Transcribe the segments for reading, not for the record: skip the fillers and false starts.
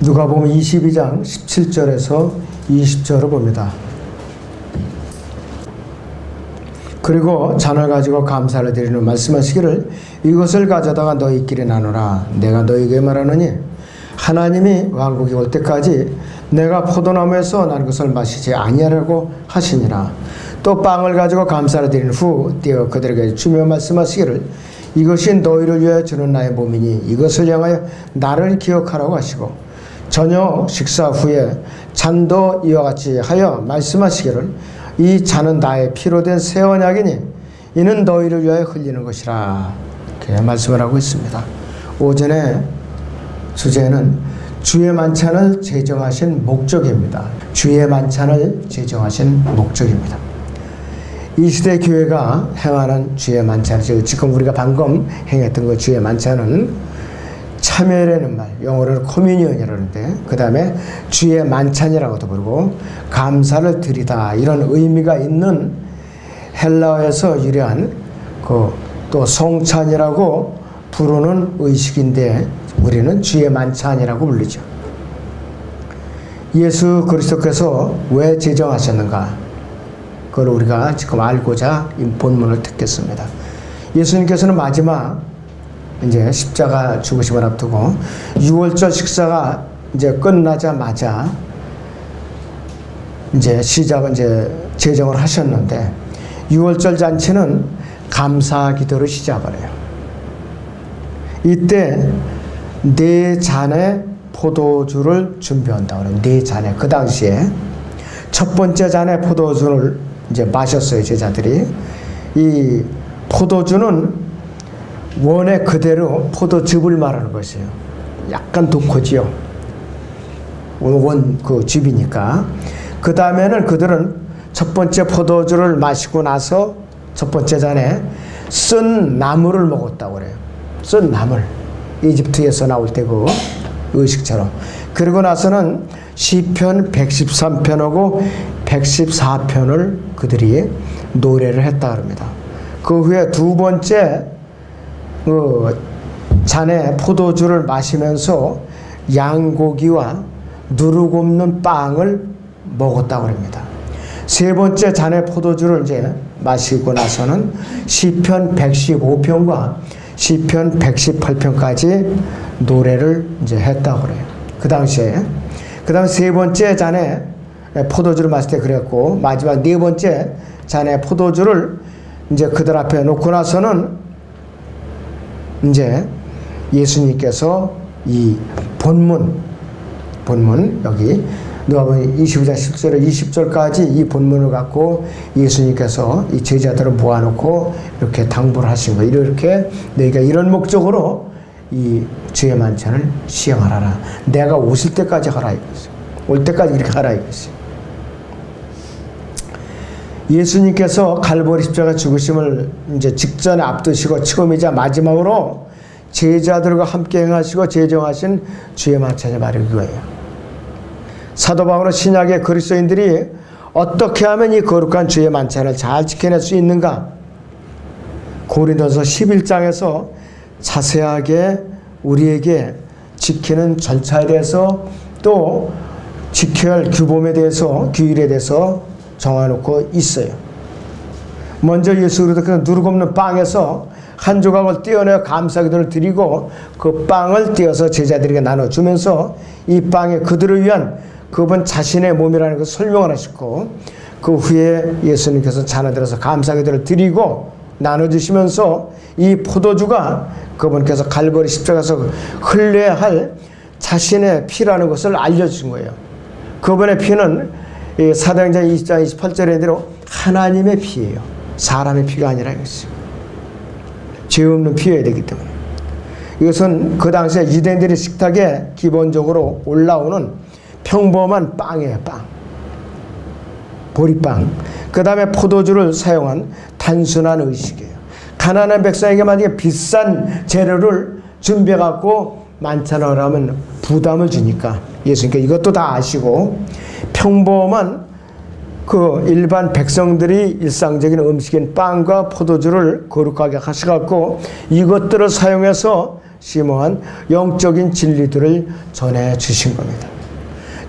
누가복음 22장 17절에서 20절을 봅니다. 그리고 잔을 가지고 감사를 드리는 말씀하시기를 이것을 가져다가 너희끼리 나누라. 내가 너희에게 말하노니 하나님이 왕국이 올 때까지 내가 포도나무에서 난 것을 마시지 아니하라고 하시니라. 또 빵을 가지고 감사를 드린 후 떼어 그들에게 주며 말씀하시기를 이것이 너희를 위하여 주는 나의 몸이니 이것을 향하여 나를 기억하라고 하시고 저녁 식사 후에 잔도 이와 같이 하여 말씀하시기를 이 잔은 나의 피로 된 새 언약이니 이는 너희를 위하여 흘리는 것이라. 이렇게 말씀을 하고 있습니다. 오전에 주제는 주의 만찬을 제정하신 목적입니다. 주의 만찬을 제정하신 목적입니다. 이 시대 교회가 행하는 주의 만찬, 지금 우리가 방금 행했던 그 주의 만찬은 참여라는 말, 영어로는 커뮤니언이라는데 그 다음에 주의 만찬이라고도 부르고 감사를 드리다 이런 의미가 있는 헬라어에서 유래한 또 성찬이라고 부르는 의식인데 우리는 주의 만찬이라고 불리죠. 예수 그리스도께서 왜 제정하셨는가? 그걸 우리가 지금 알고자 이 본문을 듣겠습니다. 예수님께서는 마지막 이제 십자가 죽으심을 앞두고 6월절 식사가 이제 끝나자마자 이제 제정을 하셨는데 6월절 잔치는 감사 기도를 시작을 해요. 이때 4잔의 포도주를 준비한다고 그래요. 4잔에 그 당시에 첫 번째 잔의 포도주를 이제 마셨어요. 제자들이. 이 포도주는 원래 그대로 포도즙을 말하는 것이에요. 약간 독하지요. 원 즙이니까. 그 다음에는 그들은 첫 번째 포도주를 마시고 나서 첫 번째 잔에 쓴 나물을 먹었다고 그래요. 쓴 나물. 이집트에서 나올 때 그 의식처럼. 그리고 나서는 시편 113편하고 114편을 그들이 노래를 했다 그럽니다. 그 후에 두 번째 잔에 포도주를 마시면서 양고기와 누룩없는 빵을 먹었다고 합니다. 세 번째 잔의 포도주를 이제 마시고 나서는 시편 115편과 시편 118편까지 노래를 이제 했다고 그래요. 그 당시에. 그 다음에 세 번째 잔에 포도주를 마실 때 그랬고 마지막 네 번째 잔의 포도주를 이제 그들 앞에 놓고 나서는 이제 예수님께서 이 본문 여기 누가복음 22장 10절에 20절까지 이 본문을 갖고 예수님께서 이 제자들을 모아놓고 이렇게 당부를 하신 거예요. 이렇게 너희가 이런 목적으로 이 주의 만찬을 시행하라. 내가 오실 때까지 하라 이거죠. 올 때까지 이렇게 하라 이거죠. 예수님께서 갈보리 십자가 죽으심을 이제 직전에 앞두시고 처음이자 마지막으로 제자들과 함께 행하시고 제정하신 주의 만찬이 바로 이거예요. 사도 바울은 신약의 그리스도인들이 어떻게 하면 이 거룩한 주의 만찬을 잘 지켜낼 수 있는가? 고린도서 11장에서 자세하게 우리에게 지키는 절차에 대해서 또 지켜야 할 규범에 대해서 규율에 대해서 정해놓고 있어요. 먼저 예수 그리스도께서 누룩없는 빵에서 한 조각을 떼어내어 감사기도를 드리고 그 빵을 떼어서 제자들에게 나눠주면서 이 빵에 그들을 위한 그분 자신의 몸이라는 것을 설명을 하셨고 그 후에 예수님께서 잔을 들어서 감사기도를 드리고 나눠주시면서 이 포도주가 그분께서 갈보리 십자가에서 흘려야 할 자신의 피라는 것을 알려주신 거예요. 그분의 피는 사도행전 20장 28절에 대로 하나님의 피예요. 사람의 피가 아니라 이것이죠. 죄 없는 피여야 되기 때문에. 이것은 그 당시에 유대인들의 식탁에 기본적으로 올라오는 평범한 빵이에요. 빵. 보리빵. 그 다음에 포도주를 사용한 단순한 의식이에요. 가난한 백성에게 만약에 비싼 재료를 준비해갖고 만찬을 하면 부담을 주니까 예수님께 이것도 다 아시고 평범한 그 일반 백성들이 일상적인 음식인 빵과 포도주를 거룩하게 하셔갖고 이것들을 사용해서 심오한 영적인 진리들을 전해 주신 겁니다.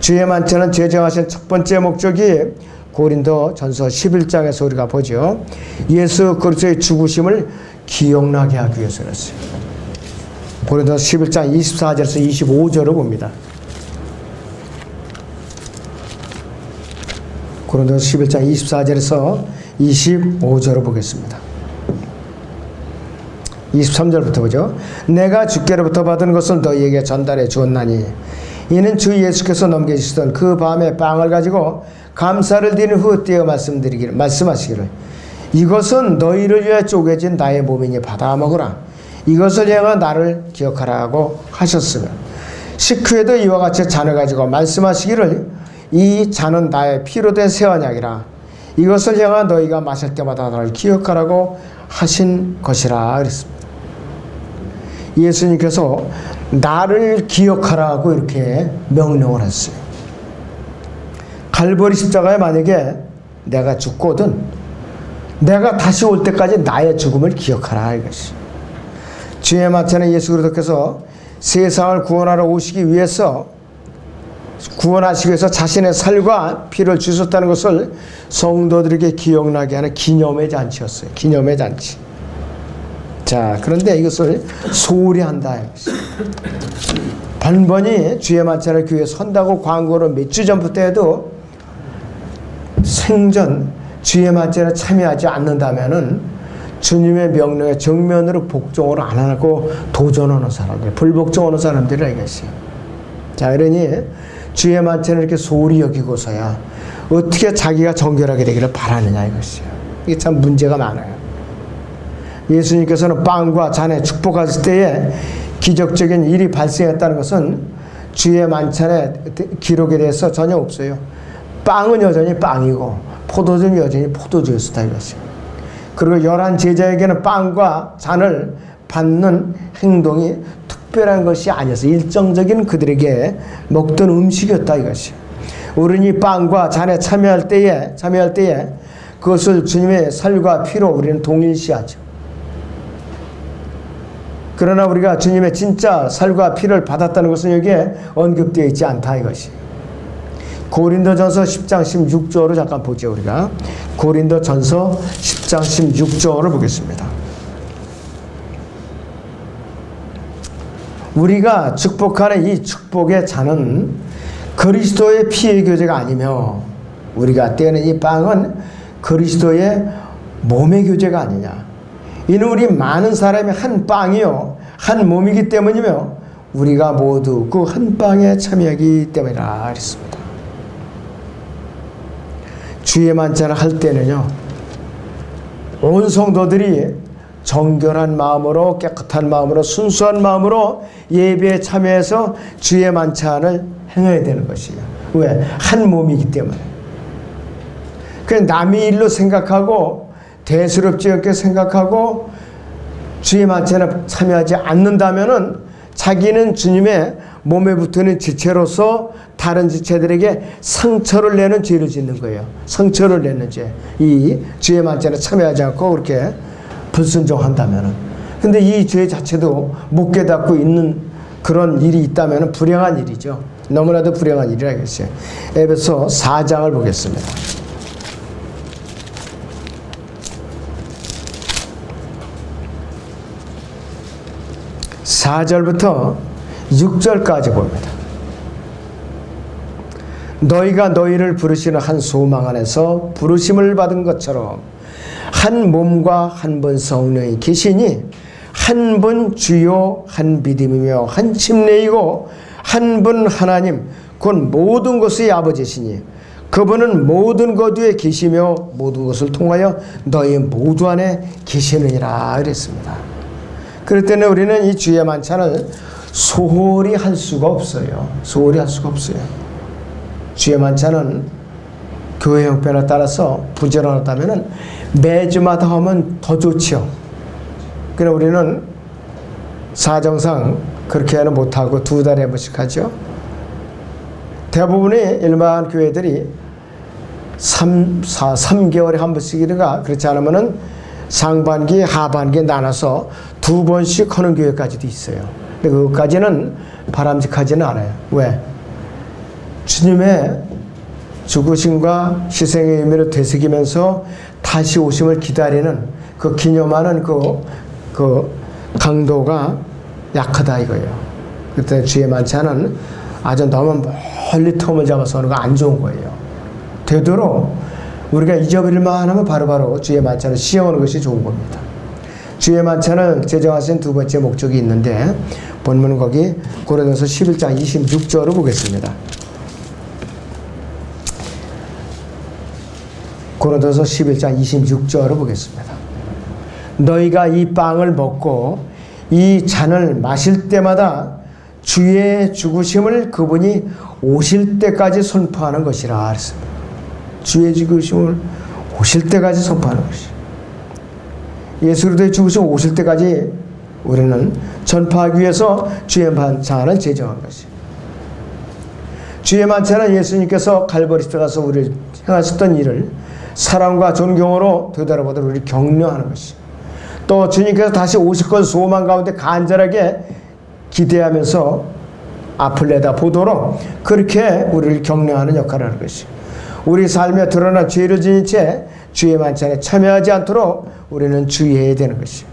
주의 만찬은 제정하신 첫 번째 목적이 고린도 전서 11장에서 우리가 보죠. 예수 그리스도의 죽으심을 기억나게 하기 위해서였어요. 고린도 11장 24절에서 25절을 봅니다. 고린도 11장 24절에서 25절을 보겠습니다. 23절부터 보죠. 내가 주께로부터 받은 것을 너희에게 전달해 주었나니 이는 주 예수께서 넘겨주시던 그 밤에 빵을 가지고 감사를 드린 후 떼어 말씀하시기를 이것은 너희를 위해 쪼개진 나의 몸이니 받아 먹으라. 이것을 향하 나를 기억하라고 하셨으며 식후에도 이와 같이 잔을 가지고 말씀하시기를 이 잔은 나의 피로 된 새 언약이라. 이것을 향하 너희가 마실 때마다 나를 기억하라고 하신 것이라 그랬습니다. 예수님께서 나를 기억하라고 이렇게 명령을 했어요. 갈보리 십자가에 만약에 내가 죽거든 내가 다시 올 때까지 나의 죽음을 기억하라 이것이. 주의 만찬은 예수 그리스도께서 세상을 구원하러 오시기 위해서 구원하시기 위해서 자신의 살과 피를 주셨다는 것을 성도들에게 기억나게 하는 기념의 잔치였어요. 기념의 잔치. 자, 그런데 이것을 소홀히 한다. 번번이 주의 만찬을 교회에 선다고 광고를 몇 주 전부터 해도 생전 주의 만찬에 참여하지 않는다면은 주님의 명령에 정면으로 복종을 안 하고 도전하는 사람들, 불복종하는 사람들이라 이것이에요. 자, 그러니 주의 만찬을 이렇게 소홀히 여기고서야 어떻게 자기가 정결하게 되기를 바라느냐 이것이에요. 이게 참 문제가 많아요. 예수님께서는 빵과 잔에 축복하실 때에 기적적인 일이 발생했다는 것은 주의 만찬의 기록에 대해서 전혀 없어요. 빵은 여전히 빵이고 포도주는 여전히 포도주였다 이것이에요. 그리고 11 제자에게는 빵과 잔을 받는 행동이 특별한 것이 아니어서 일정적인 그들에게 먹던 음식이었다 이것이. 우리는 빵과 잔에 참여할 때에 그것을 주님의 살과 피로 우리는 동일시하죠. 그러나 우리가 주님의 진짜 살과 피를 받았다는 것은 여기에 언급되어 있지 않다 이것이. 고린도전서 10장 16절을 잠깐 보죠. 우리가 고린도전서 10장 16절을 보겠습니다. 우리가 축복하는 이 축복의 잔은 그리스도의 피의 교제가 아니며 우리가 떼는 이 빵은 그리스도의 몸의 교제가 아니냐. 이는 우리 많은 사람이 한 빵이요 한 몸이기 때문이며 우리가 모두 그 한 빵에 참여하기 때문이라 그랬습니다. 주의 만찬을 할 때는요 온 성도들이 정결한 마음으로 깨끗한 마음으로 순수한 마음으로 예배에 참여해서 주의 만찬을 행해야 되는 것이에요. 왜? 한 몸이기 때문에. 그냥 남의 일로 생각하고 대수롭지 않게 생각하고 주의 만찬에 참여하지 않는다면은 자기는 주님의 몸에 붙는 지체로서 다른 지체들에게 상처를 내는 죄를 짓는 거예요. 상처를 내는 죄. 이 주의 만찬에 참여하지 않고 그렇게 불순종한다면은. 근데 이 죄 자체도 못 깨닫고 있는 그런 일이 있다면은 불행한 일이죠. 너무나도 불행한 일이라겠어요. 에베소 4장을 보겠습니다. 4절부터 6절까지 봅니다. 너희가 너희를 부르시는 한 소망 안에서 부르심을 받은 것처럼 한 몸과 한 분 성령이 계시니 한 분 주요 한 믿음이며 한 침례이고 한 분 하나님 곧 모든 것의 아버지시니 그분은 모든 것 위에 계시며 모든 것을 통하여 너희 모두 안에 계시느니라 그랬습니다. 그럴 때는 우리는 이 주의 만찬을 소홀히 할 수가 없어요. 소홀히 할 수가 없어요. 주의 만찬은 교회 형편에 따라서 부지런하다면 매주마다 하면 더 좋죠. 그래서 우리는 사정상 그렇게는 못하고 2달에 한 번씩 하죠. 대부분의 일반 교회들이 3개월에 한 번씩이니까 그렇지 않으면은 상반기, 하반기 나눠서 2번씩 하는 교회까지도 있어요. 근데 그것까지는 바람직하지는 않아요. 왜? 주님의 죽으심과 희생의 의미를 되새기면서 다시 오심을 기다리는 그 기념하는 그 강도가 약하다 이거예요. 그때 주의 만찬은 아주 너무 멀리 텀을 잡아서 하는 거 안 좋은 거예요. 되도록 우리가 잊어버릴만 하면 바로바로 주의 만찬을 시행하는 것이 좋은 겁니다. 주의 만찬을 제정하신 두 번째 목적이 있는데 본문은 거기 고린도서 11장 26절을 보겠습니다. 고린도서 11장 26절을 보겠습니다. 너희가 이 빵을 먹고 이 잔을 마실 때마다 주의 죽으심을 그분이 오실 때까지 선포하는 것이라 그랬습니다. 주의 죽으심을 오실 때까지 선포하는 것이. 예수 그리스도의 죽으심 오실 때까지 우리는 전파하기 위해서 주의 만찬을 제정한 것이. 주의 만찬은 예수님께서 갈보리 십자가에서 우리를 행하셨던 일을 사랑과 존경으로 되돌아보도록 우리를 격려하는 것이. 또 주님께서 다시 오실 것 소망 가운데 간절하게 기대하면서 앞을 내다보도록 그렇게 우리를 격려하는 역할을 하는 것이. 우리 삶에 드러난 죄를 지닌 채 주의 만찬에 참여하지 않도록 우리는 주의해야 되는 것이.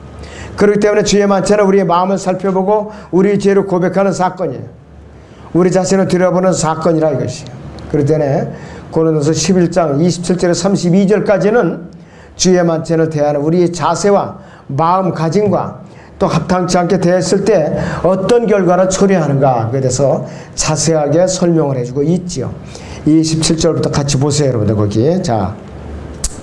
그렇기 때문에 주의 만찬은 우리의 마음을 살펴보고 우리의 죄를 고백하는 사건이에요. 우리 자신을 들여다보는 사건이라 이것이에요. 그렇기 때문에 고린도서 11장 27절에서 32절까지는 주의 만찬을 대하는 우리의 자세와 마음가짐과 또 합당치 않게 대했을 때 어떤 결과를 초래하는가 그에 대해서 자세하게 설명을 해주고 있지요. 27절부터 같이 보세요, 여러분들 거기. 자,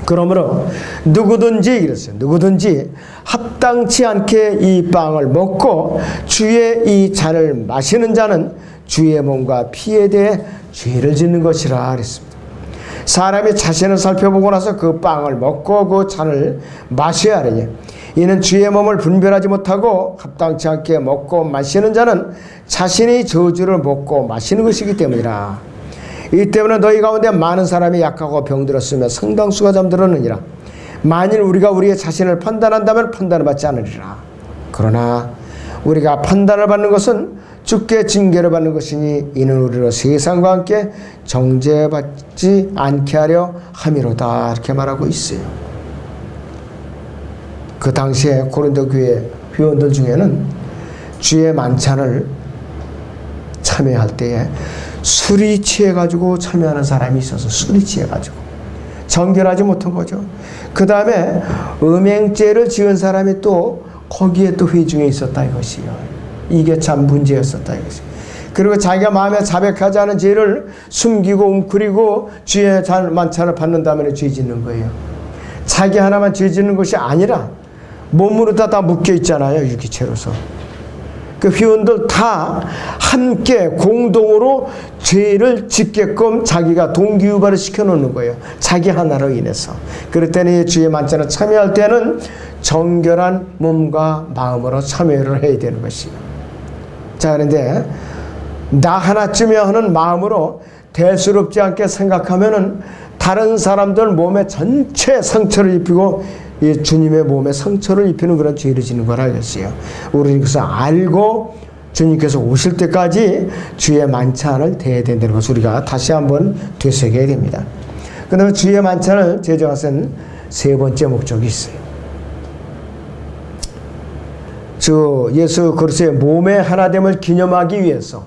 그러므로 누구든지 이랬어요. 누구든지 합당치 않게 이 빵을 먹고 주의 이 잔을 마시는 자는 주의 몸과 피에 대해 죄를 짓는 것이라 그랬습니다. 사람이 자신을 살펴보고 나서 그 빵을 먹고 그 잔을 마셔야 하느니 이는 주의 몸을 분별하지 못하고 합당치 않게 먹고 마시는 자는 자신의 저주를 먹고 마시는 것이기 때문이라. 이 때문에 너희 가운데 많은 사람이 약하고 병들었으며 상당수가 잠들었느니라. 만일 우리가 우리의 자신을 판단한다면 판단을 받지 않으리라. 그러나 우리가 판단을 받는 것은 주께 징계를 받는 것이니 이는 우리로 세상과 함께 정죄받지 않게 하려 함이로다. 이렇게 말하고 있어요. 그 당시에 고린도 교회 회원들 중에는 주의 만찬을 참여할 때에 술이 취해가지고 참여하는 사람이 있어서 술이 취해가지고 정결하지 못한 거죠. 그 다음에 음행죄를 지은 사람이 또 거기에 또 회중에 있었다 이것이요. 이게 참 문제였었다 이것이. 그리고 자기가 마음에 자백하지 않은 죄를 숨기고 웅크리고 주의 만찬을 받는다면 죄 짓는 거예요. 자기 하나만 죄 짓는 것이 아니라 몸으로 다 묶여 있잖아요. 유기체로서. 그 회원들 다 함께 공동으로 죄를 짓게끔 자기가 동기유발을 시켜놓는 거예요. 자기 하나로 인해서. 그럴 때는 주의 만찬을 참여할 때는 정결한 몸과 마음으로 참여를 해야 되는 것이에요. 자, 그런데 나 하나쯤이야 하는 마음으로 대수롭지 않게 생각하면은 다른 사람들 몸에 전체 상처를 입히고 주님의 몸에 상처를 입히는 그런 죄를 짓는 거라 이것이에요. 우리는 그래서 알고 주님께서 오실 때까지 주의 만찬을 대해야 된다는 것을 우리가 다시 한번 되새겨야 됩니다. 그 다음에 주의 만찬을 제정하신 세 번째 목적이 있어요. 주 예수 그리스도의 몸의 하나됨을 기념하기 위해서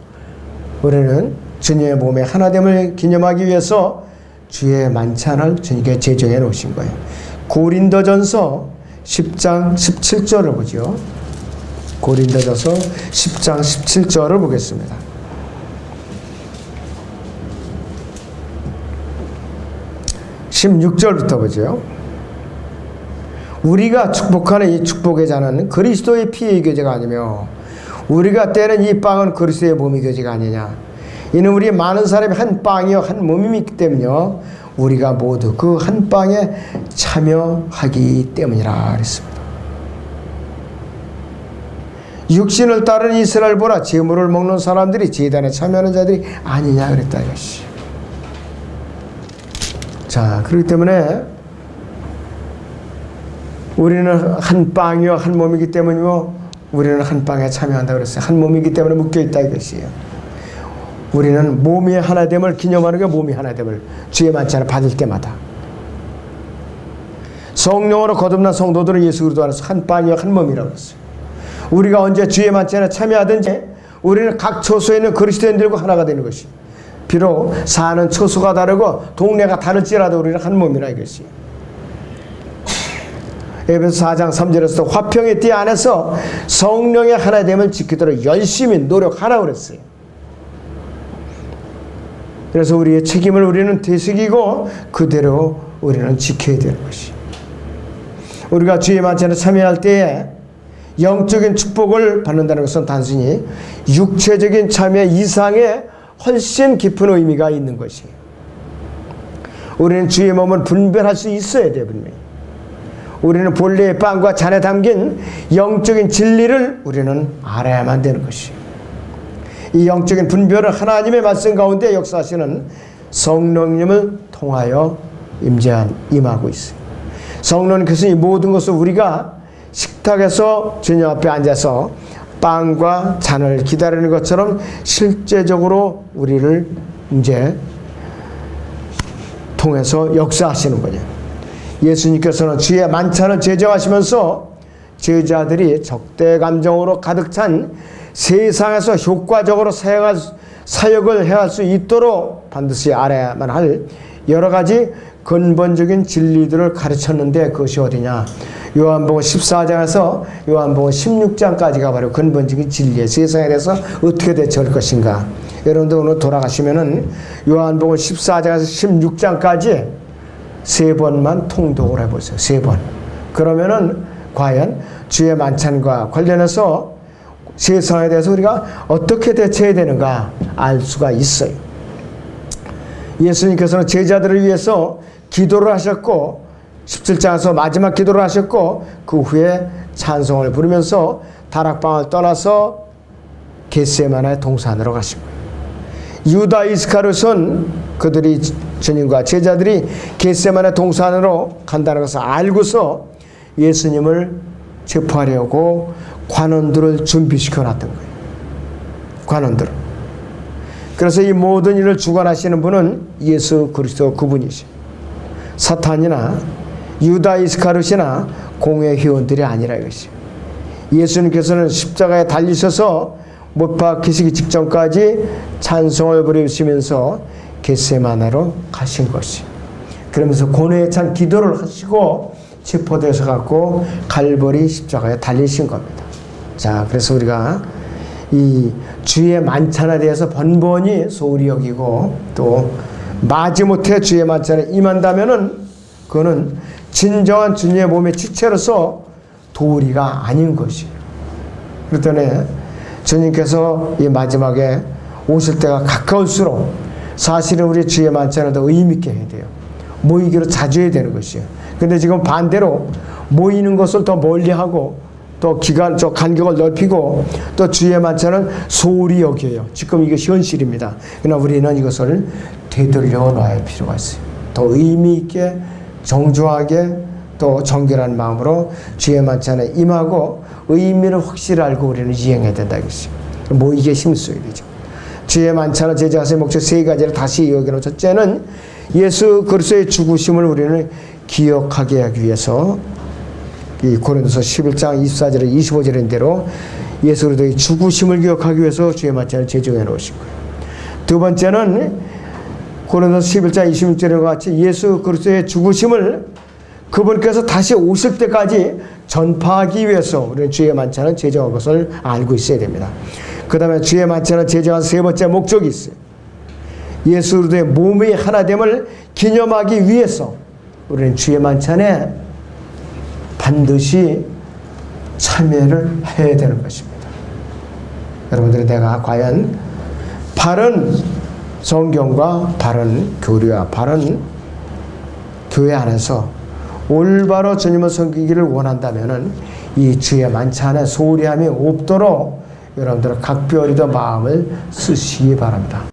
우리는 주님의 몸의 하나됨을 기념하기 위해서 주의 만찬을 주님께 제정해 놓으신 거예요. 고린도전서 10장 17절을 보죠. 고린도전서 10장 17절을 보겠습니다. (16절부터) 보죠. 우리가 축복하는 이 축복의 잔은 그리스도의 피의 교제가 아니며 우리가 떼는 이 빵은 그리스도의 몸의 교제가 아니냐. 이는 우리 많은 사람이 한 빵이요 한 몸이기 때문이요 우리가 모두 그 한 빵에 참여하기 때문이라 그랬습니다. 육신을 따르는 이스라엘보다 제물을 먹는 사람들이 제단에 참여하는 자들이 아니냐 그랬다 이것이. 자, 그렇기 때문에 우리는 한 빵이요 한 몸이기 때문이고 우리는 한 빵에 참여한다고 그랬어요. 한 몸이기 때문에 묶여있다 이것이에요. 우리는 몸이 하나됨을 기념하는 게 몸이 하나됨을 주의 만찬을 받을 때마다 성령으로 거듭난 성도들은 예수 그리스도 안에서 한 빵이요 한 몸이라고 했어요. 우리가 언제 주의 만찬에 참여하든지 우리는 각 처소에 있는 그리스도인들과 하나가 되는 것이 비록 사는 처소가 다르고 동네가 다를지라도 우리는 한 몸이라 이것이. 에베소 4장 3절에서 화평의 띠 안에서 성령의 하나됨을 지키도록 열심히 노력하라고 그랬어요. 그래서 우리의 책임을 우리는 되새기고 그대로 우리는 지켜야 되는 것이. 우리가 주의 만찬에 참여할 때에 영적인 축복을 받는다는 것은 단순히 육체적인 참여 이상의 훨씬 깊은 의미가 있는 것이에요. 우리는 주의 몸을 분별할 수 있어야 돼요. 분명히. 우리는 본래의 빵과 잔에 담긴 영적인 진리를 우리는 알아야만 되는 것이에요. 이 영적인 분별은 하나님의 말씀 가운데 역사하시는 성령님을 통하여 임하고 있어요. 성령님께서 이 모든 것을 우리가 식탁에서 주님 앞에 앉아서 빵과 잔을 기다리는 것처럼 실제적으로 우리를 이제 통해서 역사하시는 거예요. 예수님께서는 주의 만찬을 제정하시면서 제자들이 적대 감정으로 가득 찬 세상에서 효과적으로 사역을 행할 수 있도록 반드시 알아야만 할 여러 가지 근본적인 진리들을 가르쳤는데 그것이 어디냐? 요한복음 14장에서 요한복음 16장까지가 바로 근본적인 진리의 세상에 대해서 어떻게 대처할 것인가. 여러분들 오늘 돌아가시면은 요한복음 14장에서 16장까지 3번만 통독을 해보세요. 3번. 그러면은 과연 주의 만찬과 관련해서 세상에 대해서 우리가 어떻게 대처해야 되는가 알 수가 있어요. 예수님께서는 제자들을 위해서 기도를 하셨고 17장에서 마지막 기도를 하셨고 그 후에 찬송을 부르면서 다락방을 떠나서 겟세마네 동산으로 가신 거예요. 유다 이스카롯은 그들이 주님과 제자들이 겟세마네 동산으로 간다는 것을 알고서 예수님을 체포하려고 관원들을 준비시켜 놨던 거예요. 관원들. 그래서 이 모든 일을 주관하시는 분은 예수 그리스도 그분이시죠. 사탄이나 유다 이스카롯이나 공회 회원들이 아니라 이것이요. 예수님께서는 십자가에 달리셔서 못 박히시기 직전까지 찬송을 부르시면서 겟세마네로 가신 것이. 그러면서 고뇌에 찬 기도를 하시고 체포돼서 갖고 갈보리 십자가에 달리신 겁니다. 자, 그래서 우리가 이 주의 만찬에 대해서 번번이 소홀히 여기고 또 마지못해 주의 만찬에 임한다면은 그거는 진정한 주님의 몸의 지체로서 도리가 아닌 것이에요. 그랬더니 주님께서 이 마지막에 오실 때가 가까울수록 사실은 우리 주의 만찬을 더 의미있게 해야 돼요. 모이기로 자주 해야 되는 것이에요. 근데 지금 반대로 모이는 것을 더 멀리하고 또 간격을 넓히고 또 주의 만찬을 소홀히 여겨요. 지금 이것이 현실입니다. 그러나 우리는 이것을 되돌려 놔야 할 필요가 있어요. 더 의미있게 정중하게 또 정결한 마음으로 주의 만찬에 임하고 의미를 확실히 알고 우리는 이행해야 된다 이것이죠. 모이기에 힘써야 되죠. 주의 만찬을 제정하신 목적 3가지를 다시 이야기하는 첫째는 예수 그리스도의 죽으심을 우리는 기억하게 하기 위해서 이 고린도서 11장 24절에 25절인 대로 예수 그리스도의 죽으심을 기억하기 위해서 주의 만찬을 제정해 놓으신 거예요. 두 번째는 고린도서 11장 26절과 같이 예수 그리스도의 죽으심을 그분께서 다시 오실 때까지 전파하기 위해서 우리는 주의 만찬을 제정한 것을 알고 있어야 됩니다. 그 다음에 주의 만찬을 제정한 3번째 목적이 있어요. 예수 그리스도의 몸의 하나됨을 기념하기 위해서 우리는 주의 만찬에 반드시 참여를 해야 되는 것입니다. 여러분들이 내가 과연 바른 성경과 바른 교리와 바른 교회 안에서 올바로 주님을 섬기기를 원한다면 이 주의 만찬에 소홀히함이 없도록 여러분들은 각별히도 마음을 쓰시기 바랍니다.